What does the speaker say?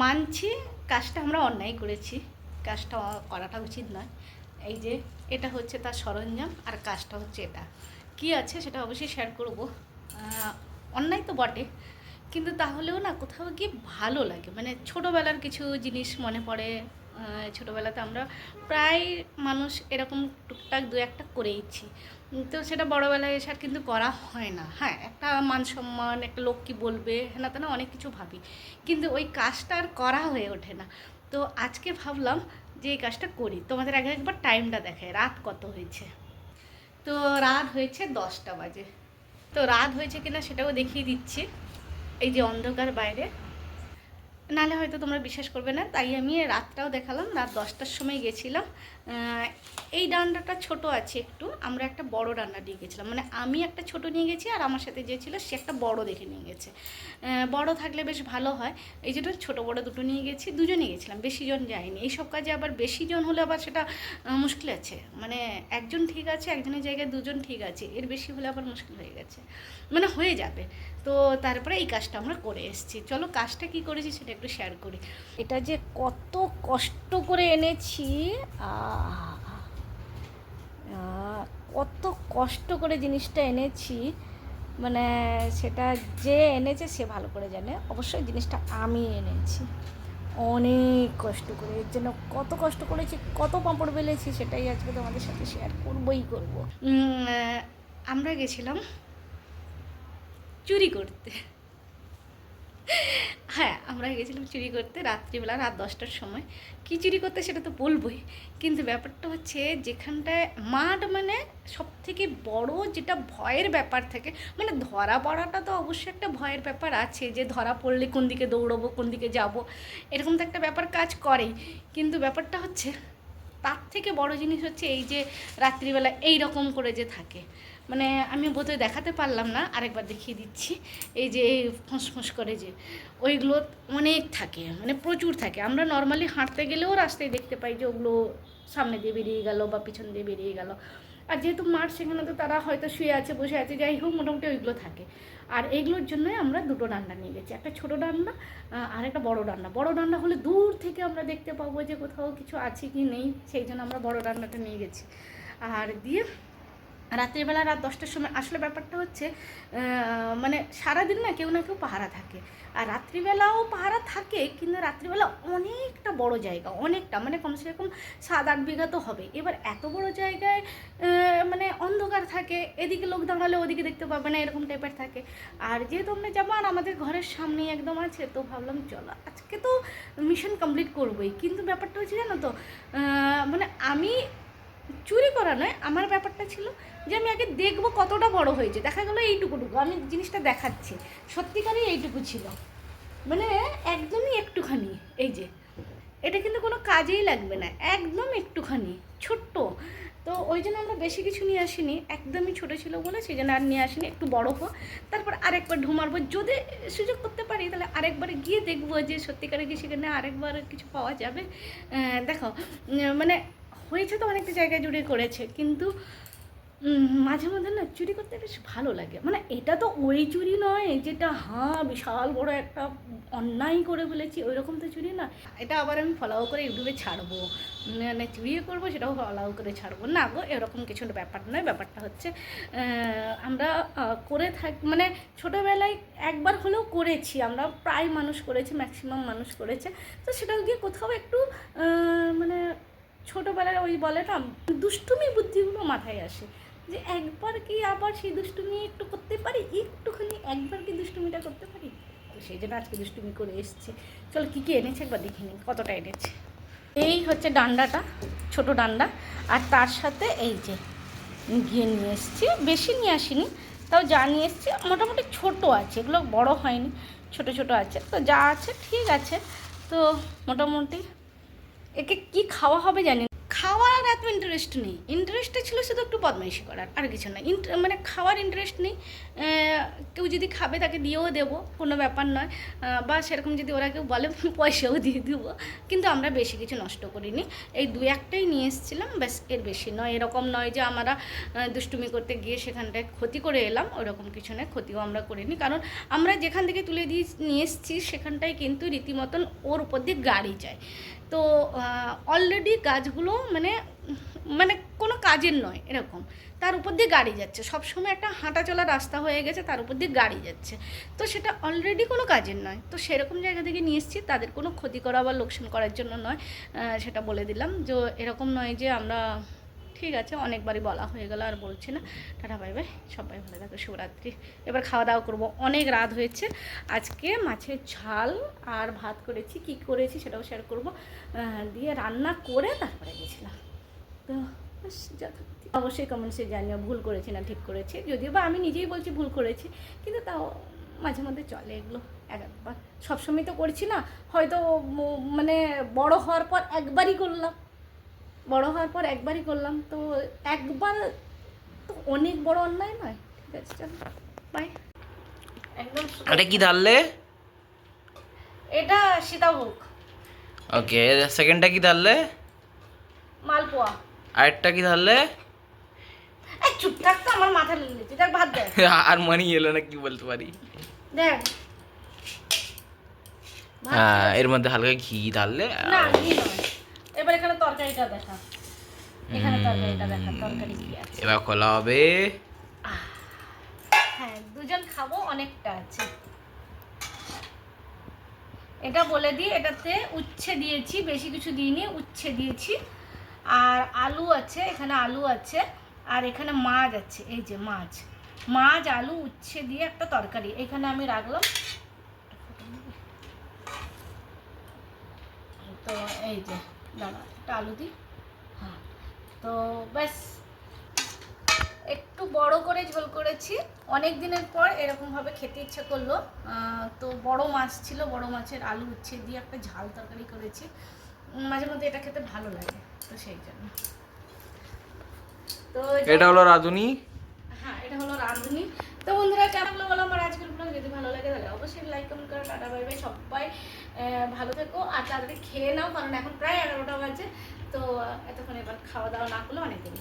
মানছি কাজটা আমরা অন্যায় করেছি, কাজটা করাটা উচিত নয়। এই যে এটা হচ্ছে তার সরঞ্জাম, আর কাজটা হচ্ছে এটা কি আছে সেটা অবশ্যই শেয়ার করব। অন্যায় তো বটে, কিন্তু তাহলেও না কোথাও গিয়ে ভালো লাগে, মানে ছোটোবেলার কিছু জিনিস মনে পড়ে। ছোটোবেলাতে আমরা প্রায় মানুষ এরকম টুকটাক দু একটা করেইছি, তো সেটা বড়োবেলায় এসে আর কিন্তু করা হয় না। হ্যাঁ, একটা মান সম্মান, একটা লোক কী বলবে, হ্যাঁ তা না অনেক কিছু ভাবি, কিন্তু ওই কাজটা আর করা হয়ে ওঠে না। তো আজকে ভাবলাম যে এই কাজটা করি, তোমাদের আগে একবার টাইমটা দেখায় রাত কত হয়েছে। তো রাত হয়েছে 10টা বাজে। তো রাত হয়েছে কিনা সেটাও দেখিয়ে দিচ্ছি। এই যে অন্ধকার বাইরে, নাহলে হয়তো তোমরা বিশ্বাস করবে না, তাই আমি রাতটাও দেখালাম। রাত 10টার সময় গেছিলাম। এই ডান্ডাটা ছোট আছে একটু, আমরা একটা বড় ডান্ডা নিয়ে গেছিলাম, মানে আমি একটা ছোট নিয়ে গেছি আর আমার সাথে যে ছিল সে একটা বড় দেখে নিয়ে গেছে। বড় থাকলে বেশ ভালো হয়, এই জন্য ছোটো বড় দুটো নিয়ে গেছি, দুজনে গেছিলাম, বেশি জন যায়নি। এইসব কাজে আবার বেশি জন হলে আবার সেটা মুশকিল আছে, মানে একজন ঠিক আছে, একজনের জায়গায় দুজন ঠিক আছে, এর বেশি হলে আবার মুশকিল হয়ে গেছে, মানে হয়ে যাবে। তো তারপরে এই কাজটা আমরা করে এসেছি। চলো কাজটা কি করেছি সেটা একটু শেয়ার করি। এটা যে কত কষ্ট করে এনেছি, কত কষ্ট করে জিনিসটা এনেছি, মানে সেটা যে এনেছে সে ভালো করে জানে। অবশ্যই জিনিসটা আমি এনেছি অনেক কষ্ট করে, এর জন্য কত কষ্ট করেছি, কত পাঁপড় বেলেছি, সেটাই আজকে তোমাদের সাথে শেয়ার করবই করবো। আমরা গেছিলাম চুরি করতে। হ্যাঁ, আমরা গেছিলাম চুরি করতে রাত্রিবেলা, রাত 10টার সময়। কী চুরি করতে সেটা তো বলবোই, কিন্তু ব্যাপারটা হচ্ছে যেখানটায় মাঠ, মানে সব থেকে বড় যেটা ভয়ের ব্যাপার থাকে, মানে ধরা পড়াটা তো অবশ্যই একটা ভয়ের ব্যাপার আছে, যে ধরা পড়লে কোন দিকে দৌড়বো, কোন দিকে যাব, এরকম তো একটা ব্যাপার কাজ করেই। কিন্তু ব্যাপারটা হচ্ছে তার থেকে বড় জিনিস হচ্ছে এই যে রাত্রিবেলা এই রকম করে যে থাকে, মানে আমি বোধহয় দেখাতে পারলাম না, আরেকবার দেখিয়ে দিচ্ছি। এই যে এই ফোঁস করে যে ওইগুলো অনেক থাকে, মানে প্রচুর থাকে। আমরা নর্মালি হাঁটতে গেলেও রাস্তায় দেখতে পাই যে ওগুলো সামনে দিয়ে বেরিয়ে গেল বা পিছন দিয়ে বেরিয়ে গেল। আর যেহেতু মাঠ, সেখানে তো তারা হয়তো শুয়ে আছে, বসে আছে, যাই হোক মোটামুটি ওইগুলো থাকে। আর এইগুলোর জন্যই আমরা দুটো ডান্ডা নিয়ে গেছি, একটা ছোটো ডান্ডা আর একটা বড়ো ডান্ডা। বড়ো ডান্ডা হলে দূর থেকে আমরা দেখতে পাবো যে কোথাও কিছু আছে কি নেই, সেই জন্য আমরা বড়ো ডান্ডাটা নিয়ে গেছি। আর দিয়ে রাত্রিবেলা রাত 10টার সময় আসলে ব্যাপারটা হচ্ছে মানে সারাদিন না কেউ পাহারা থাকে, আর রাত্রিবেলাও পাহারা থাকে, কিন্তু রাত্রিবেলা অনেকটা বড় জায়গা, অনেকটা, মানে কমসে কম 7-8 বিঘা তো হবে। এবার এত বড় জায়গায় মানে অন্ধকার থাকে, এদিকে লোক দাঁড়ালে ওদিকে দেখতে পাবে না, এরকম টাইপের থাকে। আর যেহেতু আমরা যাবো, আর আমাদের ঘরের সামনেই একদম আছে, তো ভাবলাম চলো আজকে তো মিশন কমপ্লিট করবোই। কিন্তু ব্যাপারটা হচ্ছে জানো তো, মানে আমি চুরি করা নয়, আমার ব্যাপারটা ছিল যে আমি আগে দেখবো কতটা বড় হয়েছে। দেখা গেলো এইটুকু, আমি জিনিসটা দেখাচ্ছি, সত্যিকারই এইটুকু ছিল, মানে একদমই একটুখানি। এই যে এটা কিন্তু কোনো কাজেই লাগবে না, একদম একটুখানি ছোট্ট। তো ওই জন্য আমরা বেশি কিছু নিয়ে আসিনি, একদমই ছোটো ছিল বলে সেই জন্য আর নিয়ে আসিনি। একটু বড় হোক, তারপর আরেকবার ঢুমারবো, যদি সুযোগ করতে পারি তাহলে আরেকবার গিয়ে দেখবো যে সত্যিকারে কি সেখানে আরেকবার কিছু পাওয়া যাবে। দেখো মানে হয়েছে তো অনেকটা জায়গায় জুড়ে করেছে, কিন্তু মাঝে মধ্যে না চুরি করতে বেশ ভালো লাগে। মানে এটা তো ওই চুরি নয় যেটা বিশাল বড় একটা অন্যায় করে ফেলেছি, ওই রকম তো চুরি না। এটা আবার আমি ফলো করে ইউটিউবে ছাড়বো, মানে চুরিও করবো সেটাও ফলো করে ছাড়বো না গো, এরকম কিছু ব্যাপার নয়। ব্যাপারটা হচ্ছে আমরা করে থাকি, মানে ছোটোবেলায় একবার হলেও করেছি, আমরা প্রায় মানুষ করেছি, ম্যাক্সিমাম মানুষ করেছে। তো সেটাও গিয়ে কোথাও একটু মানে ছোটোবেলায় ওই বলে না দুষ্টুমি বুদ্ধিগুলো মাথায় আসে, যে একবার কি আবার সেই দুষ্টুমি একটু করতে পারি, একটুখানি একবার কি দুষ্টুমিটা করতে পারি। তো সেই জন্য আজকে দুষ্টুমি করে এসছে। চলো কী এনেছে একবার দেখে নিই, কতটা এনেছে। এই হচ্ছে ডান্ডাটা, ছোট ডান্ডা, আর তার সাথে এই যে গিয়ে নিয়ে এসেছি, বেশি নিয়ে আসিনি, তাও যা নিয়ে এসেছি মোটামুটি ছোটো আছে, এগুলো বড় হয়নি, ছোট ছোট আছে। তো যা আছে ঠিক আছে। তো মোটামুটি একে কি খাওয়া হবে জানি, খাওয়া আর এত ইন্টারেস্ট নেই, ইন্টারেস্টটা ছিল শুধু একটু বদমাইশি করার, আর কিছু না। মানে খাওয়ার ইন্টারেস্ট নেই। কেউ যদি খাবে তাকে দিয়েও দেবো, কোনো ব্যাপার নয়। বা সেরকম যদি ওরা কেউ বলে পয়সাও দিয়ে দেবো, কিন্তু আমরা বেশি কিছু নষ্ট করিনি। এই 2-1টাই নিয়ে এসেছিলাম, ব্যাস, এর বেশি নয়। এরকম নয় যে আমরা দুষ্টুমি করতে গিয়ে সেখানটায় ক্ষতি করে এলাম, ওরকম কিছু নয়, ক্ষতিও আমরা করিনি। কারণ আমরা যেখান থেকে তুলে দিয়ে নিয়ে এসেছি সেখানটায় কিন্তু রীতিমতন ওর উপর দিয়ে গাড়ি যায়। তো অলরেডি গাছগুলো মানে মানে কোনো কাজের নয় এরকম, তার উপর দিয়ে গাড়ি যাচ্ছে, সবসময় একটা হাঁটা চলা রাস্তা হয়ে গেছে, তার উপর দিয়ে গাড়ি যাচ্ছে, তো সেটা অলরেডি কোনো কাজের নয়। তো সেরকম জায়গা থেকে নিয়ে এসেছি, তাদের কোনো ক্ষতি করা বা লোকসান করার জন্য নয়, সেটা বলে দিলাম। যে এরকম নয় যে আমরা, ঠিক আছে অনেকবারই বলা হয়ে গেল, আর বলছি না। টাটা, বাই বাই, সবাই ভালো থাকো, শুভরাত্রি। এবার খাওয়া দাওয়া করবো, অনেক রাত হয়েছে। আজকে মাছের ঝাল আর ভাত করেছি, কী করেছি সেটাও শেয়ার করবো, দিয়ে রান্না করে তারপরে গেছিলাম। তো অবশ্যই কমেন্টসে জানিও ভুল করেছি না ঠিক করেছি, যদিও বা আমি নিজেই বলছি ভুল করেছি, কিন্তু তাও মাঝে মধ্যে চলে এগুলো একবার, সবসময় তো করছি না। হয়তো মানে বড় হওয়ার পর একবারই করলাম, তো একবার তো অনেক বড় অন্যায় নয়। ঠিক আছে, চলো বাই। একদম। এটা কি ঢাললে? এটা সীতাভোগ। ওকে, সেকেন্ডটা কি ঢাললে? মালপোয়া। আরেকটা কি ঢাললে? এই চুপ থাক তো, আমার মাথা লেগেছে, দেখ ভাত দেখ। আর মানি এলো না, কি বলতে পারি। দেখ হ্যাঁ, এর মধ্যে হালকা ঘি ঢাললে। না, ঘি নয়। এবার এখানে তরকারিটা দেখা, তরকারি কি আছে এবার খোলা হবে। হ্যাঁ, দুজন খাবো, অনেকটা আছে। এটা বলে দিই, এটাতে উচ্ছে দিয়েছি, বেশি কিছু দিইনি, উচ্ছে দিয়েছি। আর আলু আছে, এখানে আলু আছে, আর এখানে মাছ আছে, এই যে মাছ, আলু, উচ্ছে দিয়ে একটা তরকারি এখানে আমি রাখলাম। তো এই যে দাঁড়া, একটা আলু দিই। হ্যাঁ, তো ব্যাস, একটু বড় করে ঝোল করেছি, অনেক দিনের পর এরকমভাবে খেতে ইচ্ছে করলো। তো বড় মাছ ছিল, বড় মাছের আলু উচ্ছে দিয়ে একটা ঝাল তরকারি করেছি। মাঝে মধ্যে এটা খেতে ভালো লাগে, তো সেই জন্য। তো এটা হলো রাঁধুনি। হ্যাঁ, এটা হলো রাঁধুনি। তো বন্ধুরা, কেমন লাগলো আমার আজকের ব্লগ? যদি ভালো লাগে তাহলে অবশ্যই লাইক কমেন্ট করো। টাটা বাই বাই, সবাই ভালো থেকো, আর তাড়াতাড়ি খেয়ে নাও, কারণ এখন প্রায় 11টা বাজে। তো এতক্ষণ এবার খাওয়া দাওয়া না করলে অনেক দেরি।